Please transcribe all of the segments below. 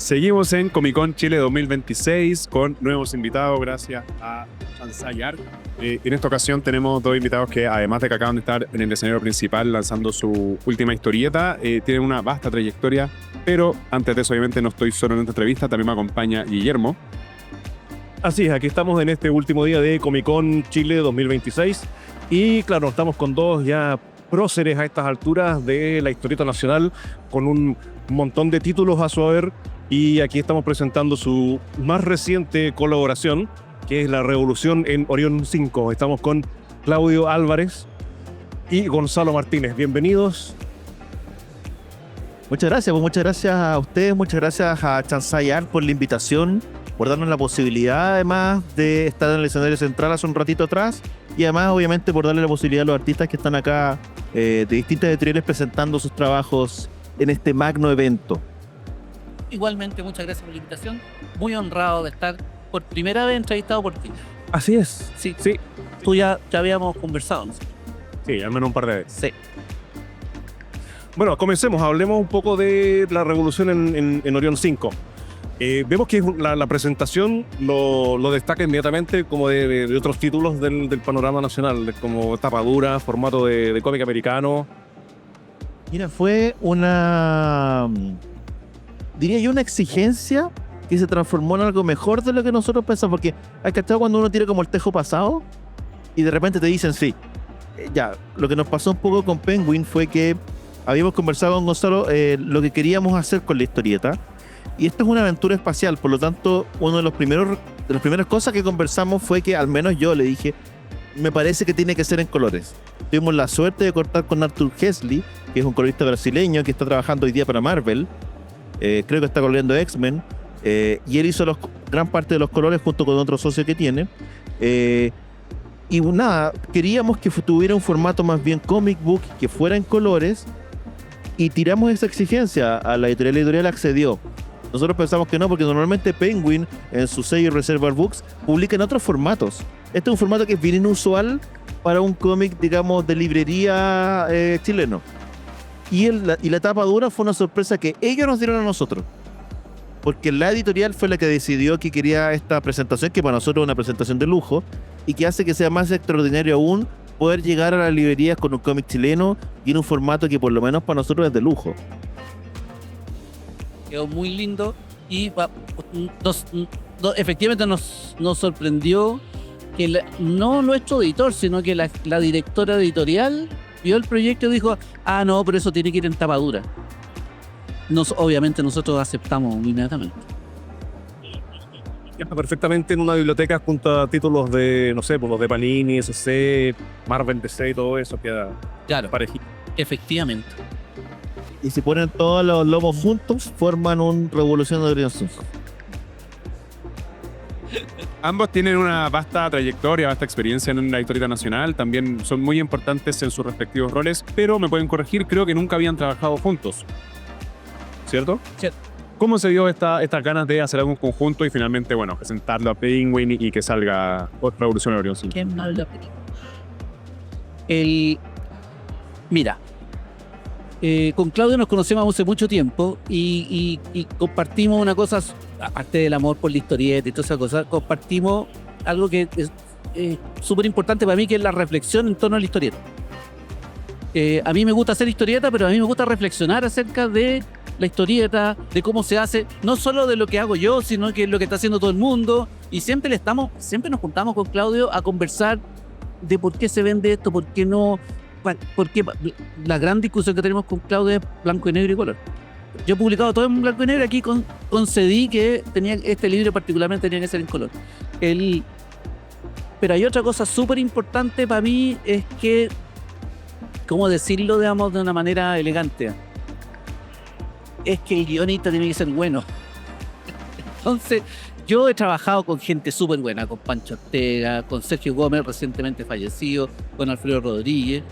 Seguimos en Comic Con Chile 2026 con nuevos invitados gracias a Chansay. En esta ocasión tenemos dos invitados que, además de que acaban de estar en el escenario principal lanzando su última historieta, tienen una vasta trayectoria, pero antes de eso obviamente no estoy solo en esta entrevista, también me acompaña Guillermo. Así es, aquí estamos en este último día de Comic Con Chile 2026 y claro, estamos con dos ya próceres a estas alturas de la historieta nacional con un montón de títulos a su haber, y aquí estamos presentando su más reciente colaboración, que es La Revolución en Orión 5. Estamos con Claudio Álvarez y Gonzalo Martínez. Bienvenidos. Muchas gracias a ustedes, muchas gracias a Chansay por la invitación, por darnos la posibilidad además de estar en el escenario central hace un ratito atrás, y además obviamente por darle la posibilidad a los artistas que están acá de distintas editoriales presentando sus trabajos en este magno evento. Igualmente, muchas gracias por la invitación. Muy honrado de estar por primera vez entrevistado por ti. Así es. Sí, Sí, tú ya habíamos conversado, ¿no? sí, al menos un par de veces. Sí. Bueno, comencemos, hablemos un poco de La Revolución en Orión 5. Vemos que la presentación lo destaca inmediatamente como de otros títulos del panorama nacional, como tapadura, formato de cómic americano. Mira, fue diría yo, una exigencia que se transformó en algo mejor de lo que nosotros pensamos, porque hay que estar cuando uno tiene como el tejo pasado y de repente te dicen sí. Ya, lo que nos pasó un poco con Penguin fue que habíamos conversado con Gonzalo lo que queríamos hacer con la historieta, y esto es una aventura espacial, por lo tanto uno de las primeras cosas que conversamos fue que al menos yo le dije, me parece que tiene que ser en colores. Tuvimos la suerte de cortar con Arthur Hesley, que es un colorista brasileño que está trabajando hoy día para Marvel. Creo que está coloreando X-Men, y él hizo gran parte de los colores junto con otro socio que tiene, y nada, queríamos que tuviera un formato más bien comic book, que fuera en colores, y tiramos esa exigencia a la editorial accedió. Nosotros pensamos que no, porque normalmente Penguin en su sello Reservoir Books publica en otros formatos. Este es un formato que es bien inusual para un cómic, digamos, de librería chileno. Y la tapa dura fue una sorpresa que ellos nos dieron a nosotros, porque la editorial fue la que decidió que quería esta presentación, que para nosotros es una presentación de lujo, y que hace que sea más extraordinario aún poder llegar a las librerías con un cómic chileno y en un formato que por lo menos para nosotros es de lujo. Quedó muy lindo y efectivamente nos sorprendió que no nuestro editor, sino que la directora editorial vio el proyecto y dijo, no, pero eso tiene que ir en tapadura. Obviamente nosotros aceptamos inmediatamente. Está perfectamente en una biblioteca junto a títulos de, no sé, pues los de Panini, SC, Marvel, DC y todo eso, queda Claro, parejito. efectivamente. Y si ponen todos los lobos juntos, forman un Revolución de Orión 5. Ambos tienen una vasta trayectoria, vasta experiencia en la historieta nacional, también son muy importantes en sus respectivos roles, pero me pueden corregir, creo que nunca habían trabajado juntos, ¿cierto? Cierto. ¿Cómo se dio estas ganas de hacer algo en conjunto y finalmente, bueno, presentarlo a Penguin y que salga Revolución en Orión 5? Qué mala película. Mira, con Claudio nos conocemos hace mucho tiempo y compartimos una cosa, aparte del amor por la historieta y toda esa cosa, compartimos algo que es súper importante para mí, que es la reflexión en torno a la historieta. A mí me gusta hacer historieta, pero a mí me gusta reflexionar acerca de la historieta, de cómo se hace, no solo de lo que hago yo, sino que es lo que está haciendo todo el mundo, y siempre nos juntamos con Claudio a conversar de por qué se vende esto, por qué no, porque la gran discusión que tenemos con Claudio es blanco y negro y color. Yo he publicado todo en blanco y negro, aquí concedí que este libro particularmente tenía que ser en color. Pero hay otra cosa súper importante para mí, es que, ¿cómo decirlo, digamos, de una manera elegante? Es que el guionista tiene que ser bueno. Entonces, yo he trabajado con gente súper buena, con Pancho Ortega, con Sergio Gómez, recientemente fallecido, con Alfredo Rodríguez.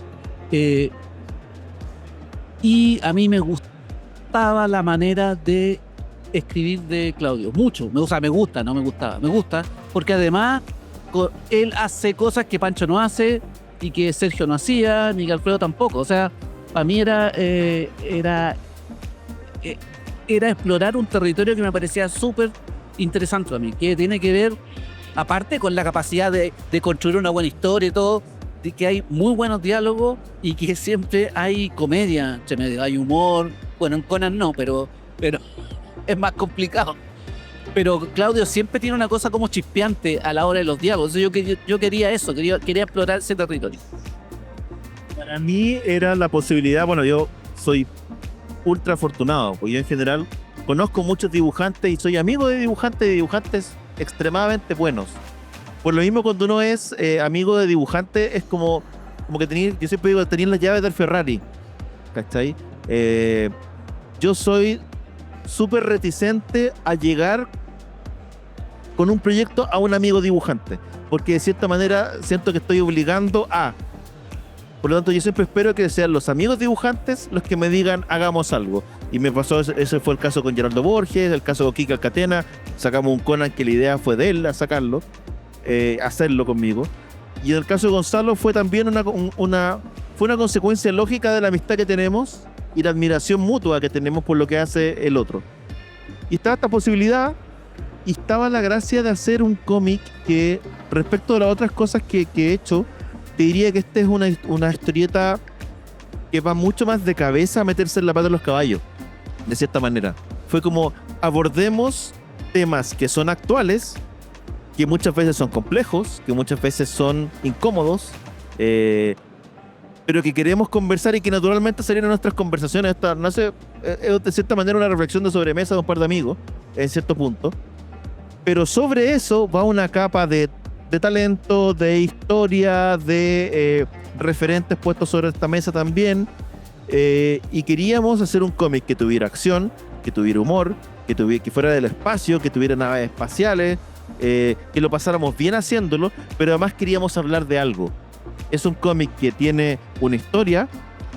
Y a mí me gustaba la manera de escribir de Claudio. Mucho. Me gusta, no me gustaba. Me gusta porque además él hace cosas que Pancho no hace y que Sergio no hacía, ni que Alfredo tampoco. O sea, para mí era era explorar un territorio que me parecía súper interesante a mí, que tiene que ver, aparte con la capacidad de construir una buena historia y todo, de que hay muy buenos diálogos y que siempre hay comedia entre medio, hay humor. Bueno, en Conan no, pero es más complicado. Pero Claudio siempre tiene una cosa como chispeante a la hora de los diálogos. Entonces yo quería eso, quería explorar ese territorio. Para mí era la posibilidad, bueno, yo soy ultra afortunado, porque yo en general conozco muchos dibujantes y soy amigo de dibujantes extremadamente buenos. Por lo mismo, cuando uno es amigo de dibujante, es como que yo siempre digo, tener las llaves del Ferrari, ¿cachai? Yo soy súper reticente a llegar con un proyecto a un amigo dibujante, porque de cierta manera siento que estoy obligando a... Por lo tanto, yo siempre espero que sean los amigos dibujantes los que me digan hagamos algo. Y me pasó, ese fue el caso con Geraldo Borges, el caso con Kike Alcatena. Sacamos un Conan que la idea fue de él a sacarlo, hacerlo conmigo. Y en el caso de Gonzalo fue también una consecuencia lógica de la amistad que tenemos y la admiración mutua que tenemos por lo que hace el otro. Y estaba esta posibilidad y estaba la gracia de hacer un cómic que, respecto a las otras cosas que he hecho, te diría que esta es una historieta que va mucho más de cabeza a meterse en la pata de los caballos, de cierta manera. Fue como, abordemos temas que son actuales, que muchas veces son complejos, que muchas veces son incómodos, pero que queremos conversar y que naturalmente salieron nuestras conversaciones. Esta nace, de cierta manera, una reflexión de sobremesa de un par de amigos, en cierto punto. Pero sobre eso va una capa de talento, de historia, de referentes puestos sobre esta mesa también. Y queríamos hacer un cómic que tuviera acción, que tuviera humor, que fuera del espacio, que tuviera naves espaciales, que lo pasáramos bien haciéndolo, pero además queríamos hablar de algo. Es un cómic que tiene una historia,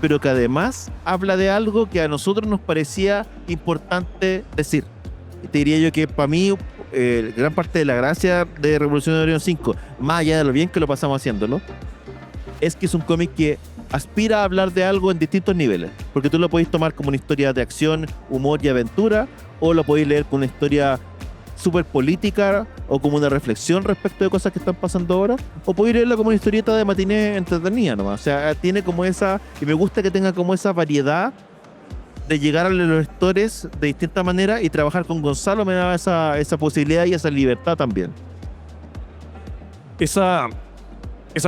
pero que además habla de algo que a nosotros nos parecía importante decir. Y te diría yo que para mí gran parte de la gracia de Revolución de Orión 5, más allá de lo bien que lo pasamos haciéndolo, es que es un cómic que aspira a hablar de algo en distintos niveles, porque tú lo podéis tomar como una historia de acción, humor y aventura, o lo podéis leer como una historia súper política o como una reflexión respecto de cosas que están pasando ahora, o podéis leerlo como una historieta de matiné entretenida nomás. O sea, tiene como esa, y me gusta que tenga como esa variedad de llegar a los lectores de distinta manera, y trabajar con Gonzalo me daba esa posibilidad y esa libertad también. Esa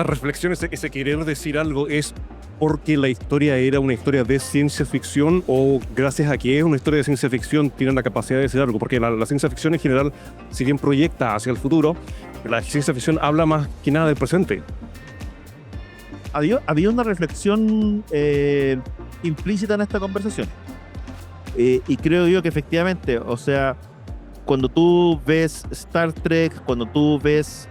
reflexión, ese querer decir algo, ¿es porque la historia era una historia de ciencia ficción o gracias a que es una historia de ciencia ficción tienen la capacidad de decir algo? Porque la ciencia ficción en general, si bien proyecta hacia el futuro, la ciencia ficción habla más que nada del presente. Había una reflexión implícita en esta conversación. Y creo yo que efectivamente, o sea, cuando tú ves Star Trek, cuando tú ves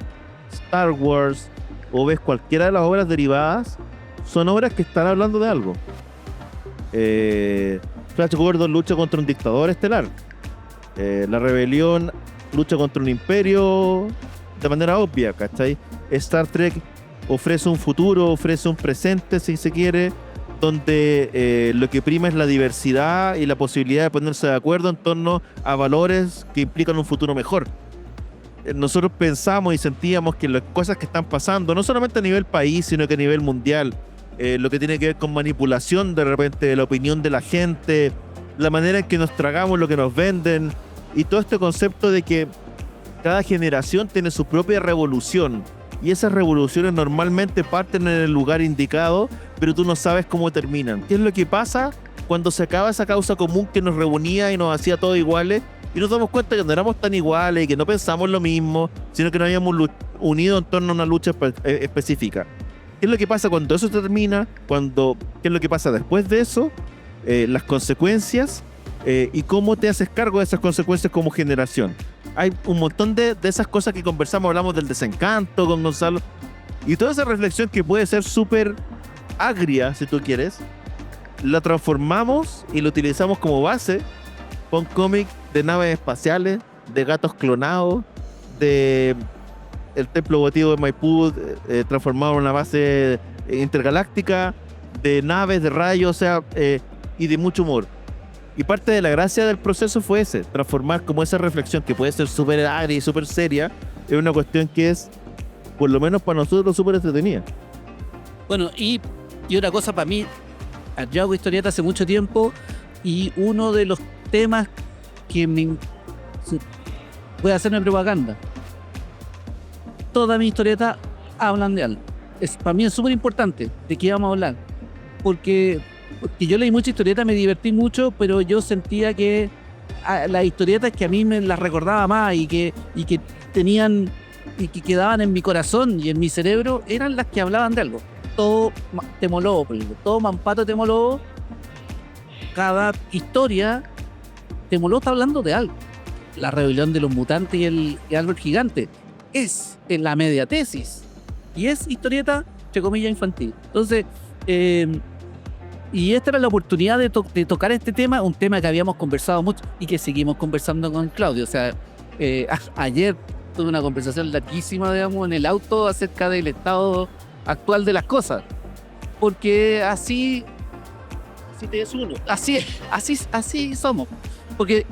Star Wars o ves cualquiera de las obras derivadas, son obras que están hablando de algo. Flash Gordon lucha contra un dictador estelar. La rebelión lucha contra un imperio de manera obvia, ¿cachai? Star Trek ofrece un futuro, ofrece un presente, si se quiere, donde lo que prima es la diversidad y la posibilidad de ponerse de acuerdo en torno a valores que implican un futuro mejor. Nosotros pensamos y sentíamos que las cosas que están pasando, no solamente a nivel país, sino que a nivel mundial, lo que tiene que ver con manipulación de repente de la opinión de la gente, la manera en que nos tragamos lo que nos venden, y todo este concepto de que cada generación tiene su propia revolución, y esas revoluciones normalmente parten en el lugar indicado, pero tú no sabes cómo terminan. ¿Qué es lo que pasa cuando se acaba esa causa común que nos reunía y nos hacía todos iguales? Y nos damos cuenta que no éramos tan iguales y que no pensamos lo mismo, sino que nos habíamos unido en torno a una lucha específica. ¿Qué es lo que pasa cuando eso termina? ¿Qué es lo que pasa después de eso? Las consecuencias y cómo te haces cargo de esas consecuencias como generación. Hay un montón de esas cosas que conversamos, hablamos del desencanto con Gonzalo, y toda esa reflexión que puede ser súper agria, si tú quieres, la transformamos y la utilizamos como base para un cómic de naves espaciales, de gatos clonados, de el templo votivo de Maipú transformado en una base intergaláctica, de naves, de rayos, o sea, y de mucho humor. Y parte de la gracia del proceso fue ese, transformar como esa reflexión que puede ser súper agria y súper seria en una cuestión que es, por lo menos para nosotros, súper entretenida. Bueno, y otra cosa para mí, yo hago historieta hace mucho tiempo y uno de los temas que voy a hacerme propaganda. Todas mis historietas hablan de algo. Para mí es súper importante de qué vamos a hablar. Porque yo leí mucha historieta, me divertí mucho, pero yo sentía que las historietas que a mí me las recordaba más y que tenían y que quedaban en mi corazón y en mi cerebro eran las que hablaban de algo. Todo Temolobo, por ejemplo, todo Mampato Temolobo, cada historia, Temolobo está hablando de algo. La rebelión de los mutantes y el árbol gigante es en la media tesis y es historieta, entre comillas, infantil. Entonces, y esta era la oportunidad de tocar este tema, un tema que habíamos conversado mucho y que seguimos conversando con Claudio. O sea, ayer tuve una conversación larguísima, digamos, en el auto acerca del estado actual de las cosas. Porque así es uno. Así somos. Porque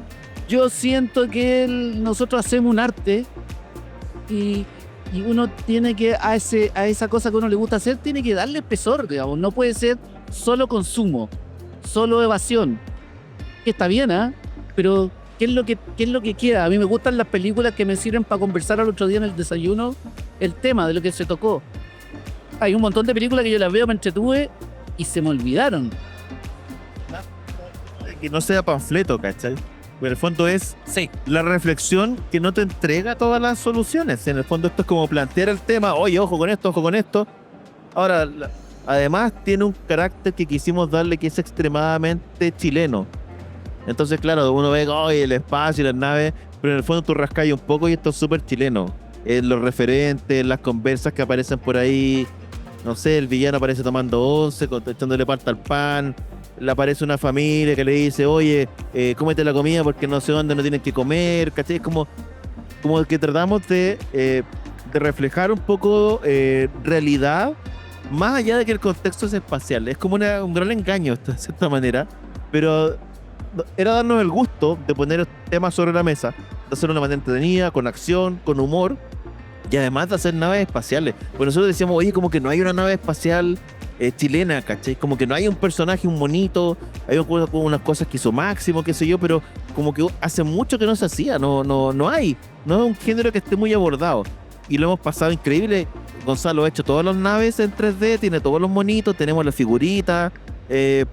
yo siento que nosotros hacemos un arte y uno tiene que, a esa cosa que uno le gusta hacer, tiene que darle espesor, digamos. No puede ser solo consumo, solo evasión. Que está bien, pero ¿qué es lo que queda? A mí me gustan las películas que me sirven para conversar al otro día en el desayuno el tema de lo que se tocó. Hay un montón de películas que yo las veo, me entretuve y se me olvidaron. Que no sea panfleto, ¿cachai? En el fondo es la reflexión que no te entrega todas las soluciones. En el fondo esto es como plantear el tema, oye, ojo con esto, ojo con esto. Ahora, además tiene un carácter que quisimos darle que es extremadamente chileno. Entonces, claro, uno ve, oye, el espacio y las naves, pero en el fondo tú rascáis un poco y esto es súper chileno. Los referentes, las conversas que aparecen por ahí, no sé, el villano aparece tomando once, echándole parte al pan. Le aparece una familia que le dice, oye, cómete la comida porque no sé dónde no tienes que comer, ¿cachai? Es como que tratamos de reflejar un poco realidad, más allá de que el contexto es espacial. Es como un gran engaño, de cierta manera, pero era darnos el gusto de poner temas sobre la mesa, de hacerlo de una manera entretenida, con acción, con humor, y además de hacer naves espaciales. Pues nosotros decíamos, oye, como que no hay una nave espacial chilena, ¿cachai? Como que no hay un personaje, un monito, hay unas cosas que hizo Máximo, qué sé yo, pero como que hace mucho que no se hacía, no hay, no es un género que esté muy abordado. Y lo hemos pasado increíble. Gonzalo ha hecho todas las naves en 3D, tiene todos los monitos, tenemos las figuritas. De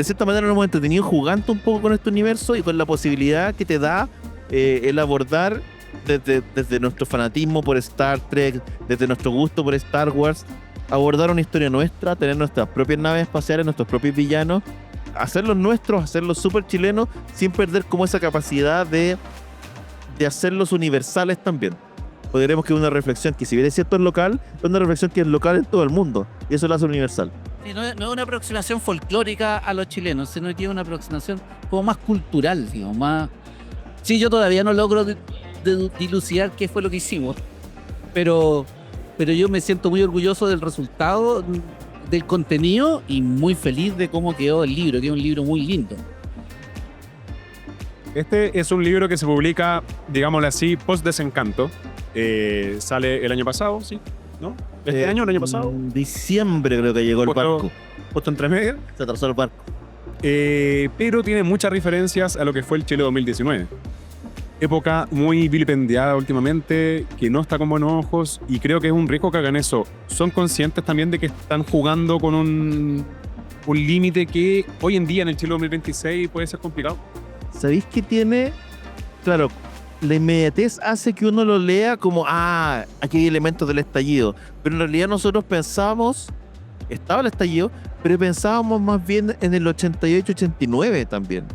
cierta manera nos hemos entretenido jugando un poco con este universo y con la posibilidad que te da el abordar desde nuestro fanatismo por Star Trek, desde nuestro gusto por Star Wars, abordar una historia nuestra, tener nuestras propias naves espaciales, nuestros propios villanos, hacerlos nuestros, hacerlos súper chilenos, sin perder como esa capacidad de hacerlos universales también. Podríamos que una reflexión que, si bien es cierto es local, es una reflexión que es local en todo el mundo, y eso lo hace universal. Sí, no es una aproximación folclórica a los chilenos, sino que es una aproximación como más cultural, digamos, más... Sí, yo todavía no logro dilucidar qué fue lo que hicimos, pero yo me siento muy orgulloso del resultado, del contenido, y muy feliz de cómo quedó el libro, que es un libro muy lindo. Este es un libro que se publica, digámoslo así, post-desencanto. Sale el año pasado, ¿sí? ¿No? ¿Este año o el año pasado? Diciembre creo que llegó el barco. Justo entre medio. Se atrasó el barco. Pero tiene muchas referencias a lo que fue el Chile 2019. Época muy vilipendiada últimamente, que no está con buenos ojos, y creo que es un riesgo que hagan eso. Son conscientes también de que están jugando con un límite que hoy en día en el Chile 2026 puede ser complicado. ¿Sabéis qué tiene? Claro, la inmediatez hace que uno lo lea como, aquí hay elementos del estallido. Pero en realidad nosotros pensábamos, estaba el estallido, pero pensábamos más bien en el 88-89 también.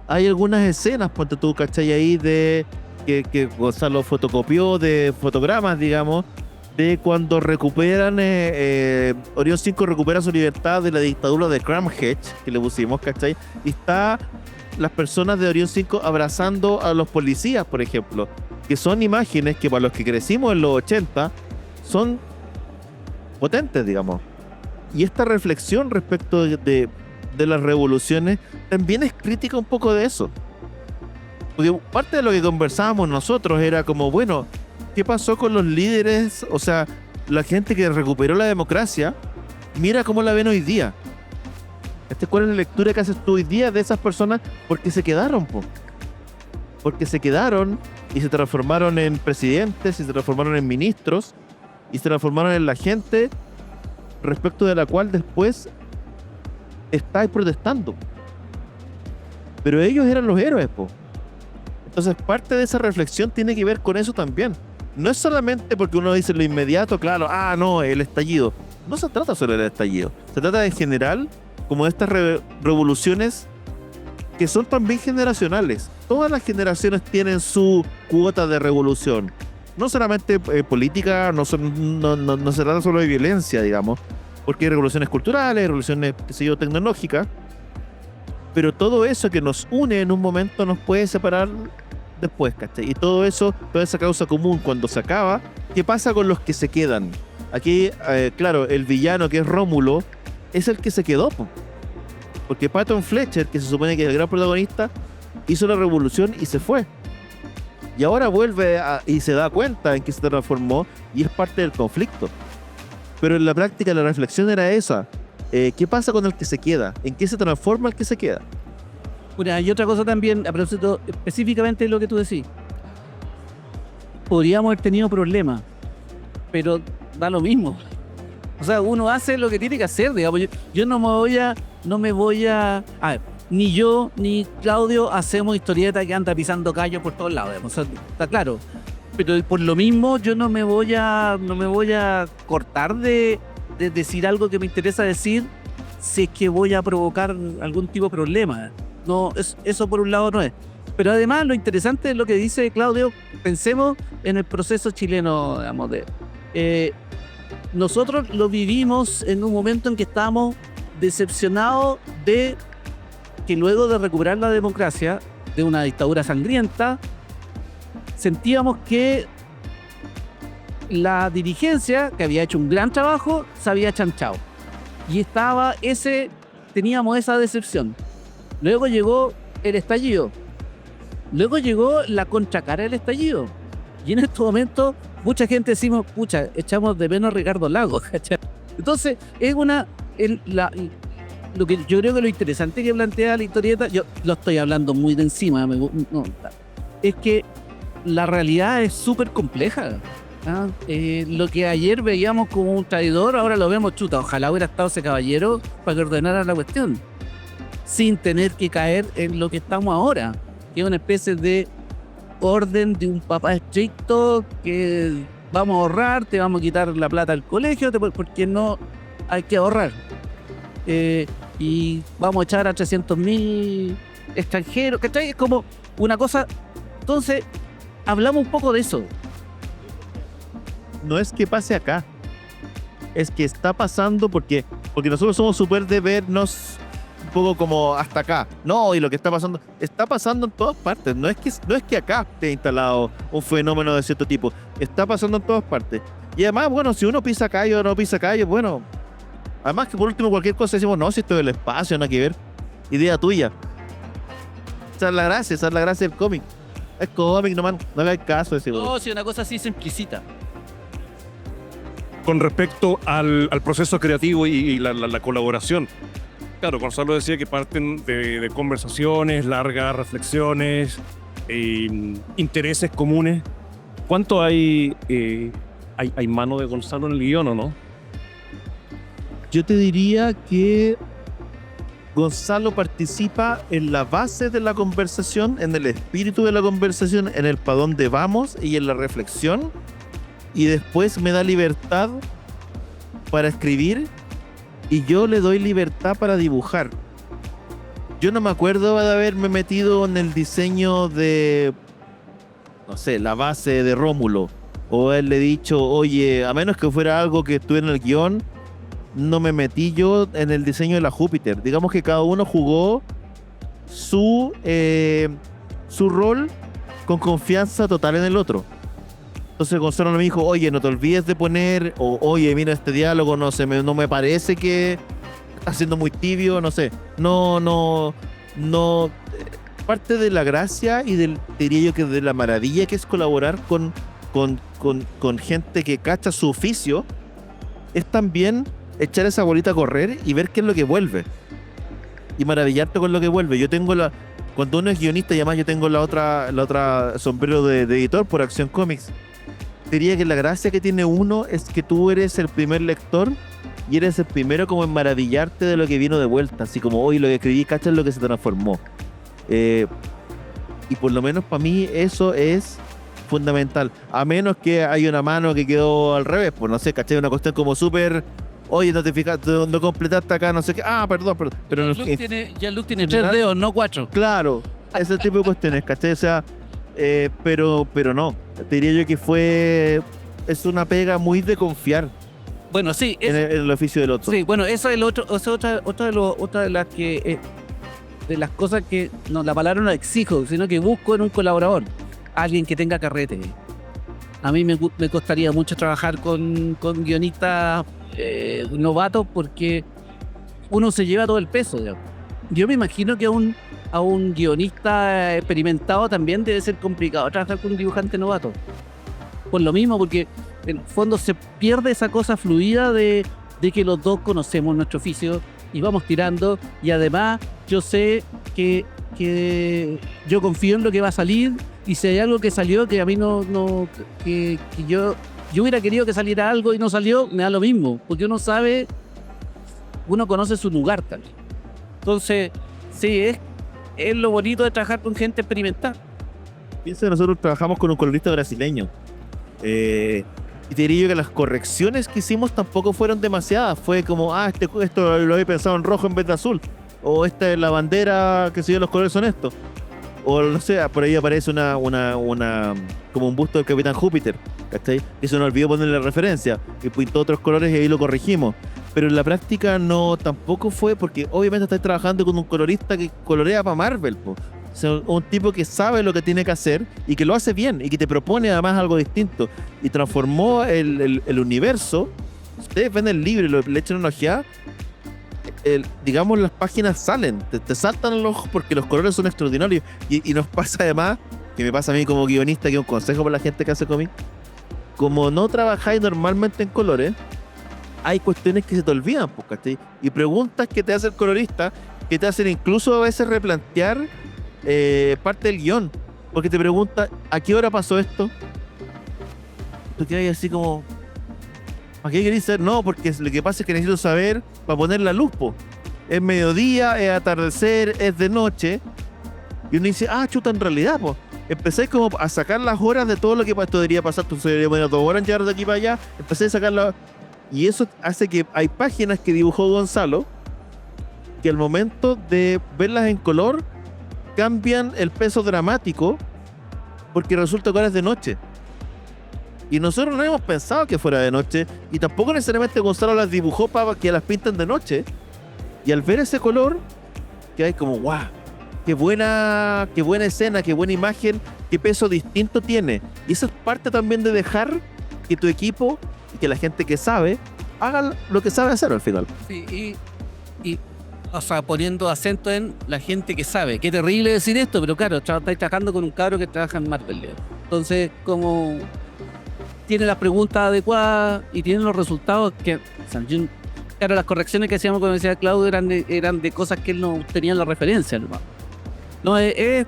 Hay algunas escenas, ponte tú, ¿cachai? Ahí de que Gonzalo fotocopió de fotogramas, digamos, de cuando recuperan, Orión 5 recupera su libertad de la dictadura de Cramhedge, que le pusimos, ¿cachai? Y está las personas de Orión 5 abrazando a los policías, por ejemplo, que son imágenes que para los que crecimos en los 80 son potentes, digamos. Y esta reflexión respecto de de las revoluciones también es crítica un poco de eso. Porque parte de lo que conversábamos nosotros era como, bueno, ¿qué pasó con los líderes? O sea, la gente que recuperó la democracia, mira cómo la ven hoy día. ¿Cuál es la lectura que haces tú hoy día de esas personas? Porque se quedaron, po. Porque se quedaron y se transformaron en presidentes, y se transformaron en ministros, y se transformaron en la gente respecto de la cual después estáis protestando. Pero ellos eran los héroes, po. Entonces parte de esa reflexión tiene que ver con eso también. No es solamente porque uno dice lo inmediato, claro, no, el estallido. No se trata solo del estallido. Se trata en general como de estas revoluciones que son también generacionales. Todas las generaciones tienen su cuota de revolución. No solamente política, no se trata solo de violencia, digamos, porque hay revoluciones culturales, revoluciones, qué sé yo, tecnológicas, pero todo eso que nos une en un momento nos puede separar después, ¿cachai? Y todo eso, toda esa causa común, cuando se acaba, ¿qué pasa con los que se quedan? Aquí, claro, el villano, que es Rómulo, es el que se quedó, po. Porque Patton Fletcher, que se supone que es el gran protagonista, hizo la revolución y se fue. Y ahora vuelve y se da cuenta en que se transformó y es parte del conflicto. Pero en la práctica la reflexión era esa. ¿Qué pasa con el que se queda? ¿En qué se transforma el que se queda? Bueno, y otra cosa también, a propósito específicamente de lo que tú decís. Podríamos haber tenido problemas, pero da lo mismo. O sea, uno hace lo que tiene que hacer, digamos. Yo no me voy a... A ver, ni yo ni Claudio hacemos historietas que anda pisando callos por todos lados, digamos. O sea, está claro. Pero por lo mismo yo no me voy a cortar de decir algo que me interesa decir si es que voy a provocar algún tipo de problema. No, eso por un lado no es. Pero además lo interesante es lo que dice Claudio. Pensemos en el proceso chileno, digamos, nosotros lo vivimos en un momento en que estábamos decepcionados de que luego de recuperar la democracia de una dictadura sangrienta, sentíamos que la dirigencia, que había hecho un gran trabajo, se había chanchado. Y teníamos esa decepción. Luego llegó el estallido. Luego llegó la contracara del estallido. Y en estos momentos, mucha gente decimos, pucha, echamos de menos a Ricardo Lagos. Entonces, es lo que yo creo que lo interesante que plantea la historieta, yo lo estoy hablando muy de encima, es que la realidad es súper compleja. Lo que ayer veíamos como un traidor, ahora lo vemos chuta. Ojalá hubiera estado ese caballero para que ordenara la cuestión, sin tener que caer en lo que estamos ahora, que es una especie de orden de un papá estricto que vamos a ahorrar, te vamos a quitar la plata del colegio, porque no hay que ahorrar. Y vamos a echar a 300.000 extranjeros, ¿cachai? Es como una cosa. Entonces, hablamos un poco de eso. No es que pase acá, es que está pasando porque nosotros somos súper de vernos un poco como hasta acá. No, y lo que está pasando en todas partes. No es que acá esté instalado un fenómeno de cierto tipo, está pasando en todas partes. Y además, bueno, si uno pisa callo o no pisa callo, bueno, además que por último cualquier cosa decimos, no, si esto es el espacio, nada que ver. Idea tuya. Esa es la gracia del cómic. Es cómic nomás, no hagáis caso de ese. No, si una cosa así se implicita. Con respecto al proceso creativo y la colaboración. Claro, Gonzalo decía que parten de conversaciones, largas reflexiones, intereses comunes. ¿Cuánto hay mano de Gonzalo en el guión o no? Yo te diría que Gonzalo participa en la base de la conversación, en el espíritu de la conversación, en el para dónde vamos y en la reflexión. Y después me da libertad para escribir y yo le doy libertad para dibujar. Yo no me acuerdo de haberme metido en el diseño de, no sé, la base de Rómulo, o haberle dicho, oye, a menos que fuera algo que estuviera en el guión, no me metí yo en el diseño de la Júpiter. Digamos que cada uno jugó su rol con confianza total en el otro. Entonces Gonzalo me dijo, oye, no te olvides de poner, o oye, mira este diálogo, no me parece que haciendo muy tibio, no sé. No. Parte de la gracia y diría yo que de la maravilla que es colaborar con gente que cacha su oficio, es también echar esa bolita a correr y ver qué es lo que vuelve. Y maravillarte con lo que vuelve. Cuando uno es guionista, y además yo tengo la otra sombrero de editor por Acción Comics, diría que la gracia que tiene uno es que tú eres el primer lector y eres el primero como en maravillarte de lo que vino de vuelta, así como hoy lo que escribí, cachas lo que se transformó. Y por lo menos para mí eso es fundamental, a menos que hay una mano que quedó al revés, pues no sé, cachai, una cuestión como súper, oye, no te fijaste, no completaste acá, no sé qué, perdón, pero Jean-Luc tiene 3 dedos, no 4. claro, ese tipo de cuestiones, cachai, o sea, pero no, te diría yo que es una pega muy de confiar Bueno, sí. en el oficio del otro. Sí, bueno, eso es el otro, o sea, otra de las que de las cosas que no, la palabra no la exijo, sino que busco en un colaborador, alguien que tenga carrete. A mí me costaría mucho trabajar con guionistas novatos porque uno se lleva todo el peso, digamos. Yo me imagino que a un guionista experimentado también debe ser complicado trabajar con un dibujante novato. Por lo mismo, porque en el fondo se pierde esa cosa fluida de que los dos conocemos nuestro oficio y vamos tirando, y además yo sé que yo confío en lo que va a salir, y si hay algo que salió que a mí que yo hubiera querido que saliera algo y no salió, me da lo mismo, porque uno conoce su lugar también. Entonces, sí, es lo bonito de trabajar con gente experimental. Piensa que nosotros trabajamos con un colorista brasileño. Y te diría yo que las correcciones que hicimos tampoco fueron demasiadas. Fue como, esto lo había pensado en rojo en vez de azul. O esta es la bandera, que sé yo, los colores son estos. O no sé, por ahí aparece como un busto del Capitán Júpiter, ¿cachai? Y se nos olvidó ponerle referencia. Y pintó otros colores y ahí lo corregimos. Pero en la práctica no, tampoco fue, porque obviamente estáis trabajando con un colorista que colorea para Marvel, po. O sea, un tipo que sabe lo que tiene que hacer y que lo hace bien y que te propone además algo distinto y transformó el universo. Ustedes ven el libro y le echan una ojeada, digamos, las páginas salen, te saltan a los ojos porque los colores son extraordinarios. Y nos pasa además, que me pasa a mí como guionista, que es un consejo para la gente que hace cómic, como no trabajáis normalmente en colores, hay cuestiones que se te olvidan, ¿cachai? Y preguntas que te hace el colorista que te hacen incluso a veces replantear parte del guión, porque te pregunta ¿a qué hora pasó esto? Tú quedas así como, ¿a qué querés saber? No, porque lo que pasa es que necesito saber para poner la luz, po. Es mediodía, es atardecer, es de noche, y uno dice, chuta, en realidad, po. Empezáis como a sacar las horas de todo lo que esto debería pasar, entonces debería poner 2 horas en llegar de aquí para allá, empecé a sacar y eso hace que hay páginas que dibujó Gonzalo que al momento de verlas en color cambian el peso dramático porque resulta que ahora es de noche. Y nosotros no hemos pensado que fuera de noche y tampoco necesariamente Gonzalo las dibujó para que las pinten de noche. Y al ver ese color, que hay como, ¡guau! Qué buena escena, qué buena imagen, qué peso distinto tiene. Y eso es parte también de dejar que tu equipo y que la gente que sabe haga lo que sabe hacer al final. Sí, y o sea, poniendo acento en la gente que sabe. Qué terrible decir esto, pero claro, estáis trabajando con un cabro que trabaja en Marvel. Entonces, como tiene las preguntas adecuadas y tiene los resultados que... O sea, claro, las correcciones que hacíamos, como decía Claudio, eran de cosas que él no tenía en la referencia, nomás. No, es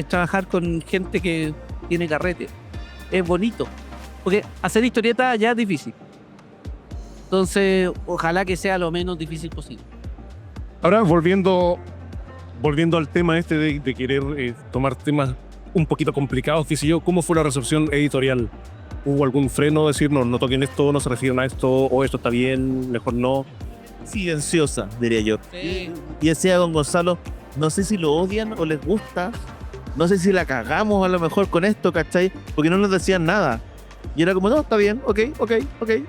trabajar con gente que tiene carrete. Es bonito. Porque hacer historieta ya es difícil. Entonces, ojalá que sea lo menos difícil posible. Ahora, volviendo al tema este de querer tomar temas un poquito complicados, qué sé yo, ¿cómo fue la recepción editorial? ¿Hubo algún freno? Decir, no toquen esto, no se refieren a esto, o esto está bien, mejor no. Silenciosa, diría yo. Sí. Y decía don Gonzalo, no sé si lo odian o les gusta, no sé si la cagamos a lo mejor con esto, ¿cachai? Porque no nos decían nada. Y era como, no, está bien, ok.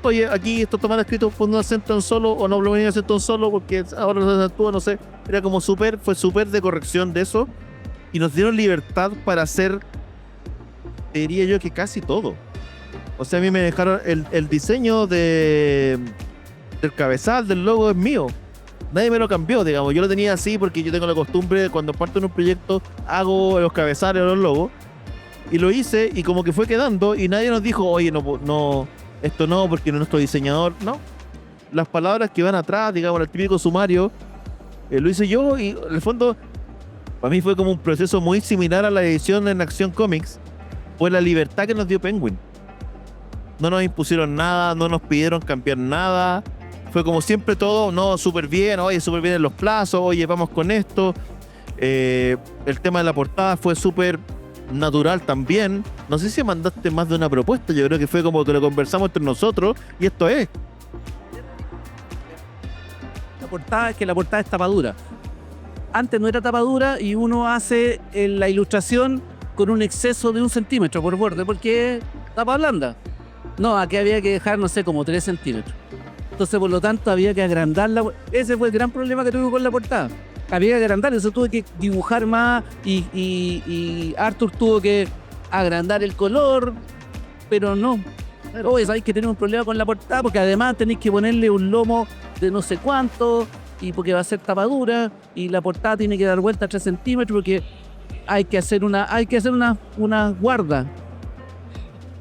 Oye, aquí esto tomando escrito por un acento en solo, o no lo venía acento en solo, porque ahora no se acentúa, no sé. Era como fue súper de corrección de eso. Y nos dieron libertad para hacer, diría yo, que casi todo. O sea, a mí me dejaron el diseño de del cabezal, del logo es mío. Nadie me lo cambió, digamos. Yo lo tenía así porque yo tengo la costumbre de cuando parto en un proyecto, hago los cabezales o los logos. Y lo hice y como que fue quedando y nadie nos dijo, oye, no, esto no, porque no es nuestro diseñador. No. Las palabras que van atrás, digamos, el típico sumario, lo hice yo y en el fondo, para mí fue como un proceso muy similar a la edición en Acción Comics. Fue la libertad que nos dio Penguin. No nos impusieron nada, no nos pidieron cambiar nada. Fue como siempre todo, no, súper bien, oye, súper bien en los plazos, oye, vamos con esto. El tema de la portada fue súper natural también. No sé si mandaste más de una propuesta, yo creo que fue como que lo conversamos entre nosotros y esto es. La portada es tapadura. Antes no era tapadura y uno hace la ilustración con un exceso de 1 centímetro por borde porque es tapa blanda. No, aquí había que dejar, no sé, como 3 centímetros. Entonces, por lo tanto, había que agrandarla. Ese fue el gran problema que tuve con la portada. Había que agrandar, eso tuve que dibujar más y Arthur tuvo que agrandar el color, pero no. Oye, sabéis que tenemos un problema con la portada porque además tenéis que ponerle un lomo de no sé cuánto y porque va a ser tapadura y la portada tiene que dar vuelta a 3 centímetros porque hay que hacer una guarda.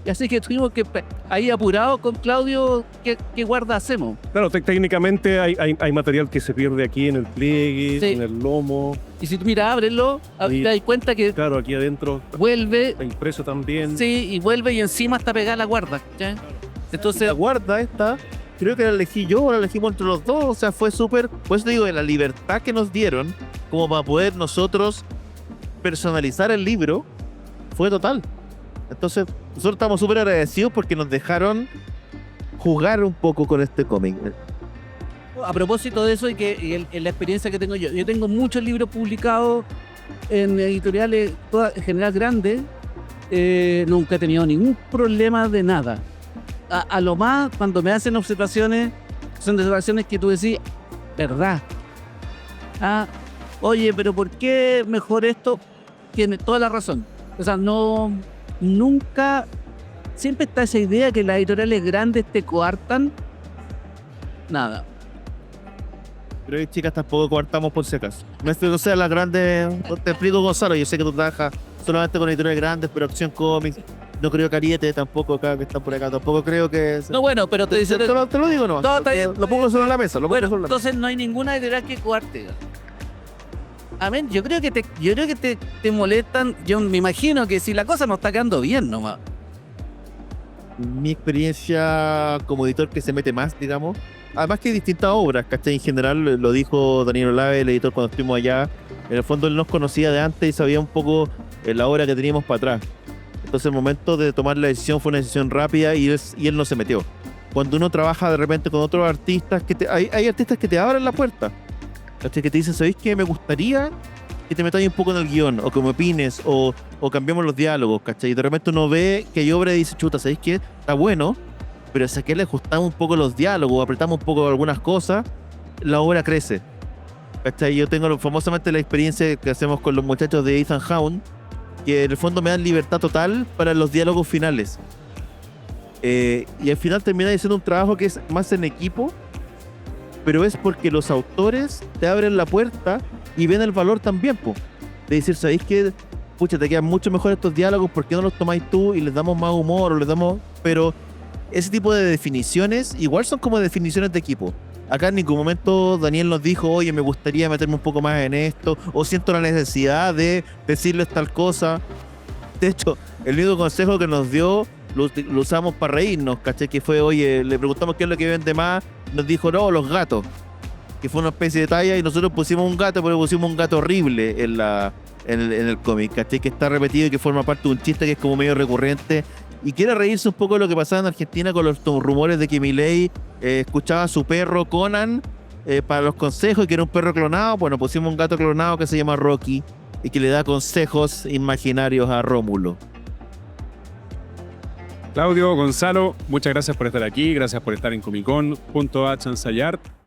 Y así que tuvimos que ahí apurado con Claudio qué guarda hacemos. Claro, técnicamente hay material que se pierde aquí en el pliegue, Sí. en el lomo. Y si tú miras, ábrelo, Ahí. te das cuenta que Claro, aquí adentro vuelve, está impreso también. sí, y vuelve y encima está pegada la guarda. ¿ya? Entonces, La guarda esta, creo que la elegí yo o la elegimos entre los dos. O sea, fue súper, pues te digo, de la libertad que nos dieron como para poder nosotros personalizar el libro, fue total. Entonces, nosotros estamos súper agradecidos porque nos dejaron jugar un poco con este cómic. a propósito de eso en la experiencia que tengo yo tengo muchos libros publicados en editoriales, en general grandes, nunca he tenido ningún problema de nada. A lo más, cuando me hacen observaciones, son observaciones que tú decís, verdad. Oye, pero ¿por qué mejor esto? Tiene toda la razón. O sea, nunca, siempre está esa idea que las editoriales grandes te coartan. Nada. Pero chicas, tampoco coartamos por si acaso. No sea las grandes. Te explico, Gonzalo. Yo sé que tú trabajas solamente con editoriales grandes, pero Acción Comics. No creo que Ariete tampoco acá, que están por acá. Tampoco creo que. No, bueno, pero te dicen. Te lo digo, no. No, está bien. Lo pongo sobre la mesa. Bueno, entonces no hay ninguna editorial que coarte. Amén, yo creo que te molestan. Yo me imagino que si la cosa no está quedando bien nomás. Mi experiencia como editor que se mete más, digamos. Además que hay distintas obras, ¿cachai? En general, lo dijo Daniel Olave, el editor, cuando estuvimos allá. En el fondo él nos conocía de antes y sabía un poco la obra que teníamos para atrás. Entonces el momento de tomar la decisión fue una decisión rápida y él no se metió. Cuando uno trabaja de repente con otros artistas, hay artistas que te abren la puerta. ¿Cachai? Que te dicen, ¿sabéis qué? Me gustaría que te metáis un poco en el guión, o que me opines, o cambiemos los diálogos, ¿cachai? Y de repente uno ve que hay obra y dice, chuta, ¿sabéis qué? Está bueno, pero si aquí le ajustamos un poco los diálogos, apretamos un poco algunas cosas, la obra crece. ¿Cachai? Yo tengo famosamente la experiencia que hacemos con los muchachos de Ethan Hound, que en el fondo me dan libertad total para los diálogos finales. Y al final termina siendo un trabajo que es más en equipo, pero es porque los autores te abren la puerta y ven el valor también, po. De decir, ¿sabéis qué? Pucha, te quedan mucho mejor estos diálogos, ¿por qué no los tomáis tú y les damos más humor o les damos...? Pero ese tipo de definiciones igual son como definiciones de equipo. Acá en ningún momento Daniel nos dijo, oye, me gustaría meterme un poco más en esto, o siento la necesidad de decirles tal cosa. De hecho, el único consejo que nos dio lo usamos para reírnos, ¿cachai? Que fue, oye, le preguntamos qué es lo que vende más, nos dijo, no, los gatos. Que fue una especie de talla y nosotros pusimos un gato, pero pusimos un gato horrible en el cómic, ¿cachai? Que está repetido y que forma parte de un chiste que es como medio recurrente. Y quiere reírse un poco de lo que pasaba en Argentina con los rumores de que Milei escuchaba a su perro Conan para los consejos y que era un perro clonado. Bueno, pusimos un gato clonado que se llama Rocky y que le da consejos imaginarios a Rómulo. Claudio, Gonzalo, muchas gracias por estar aquí, gracias por estar en Comic Con junto a Chansayart.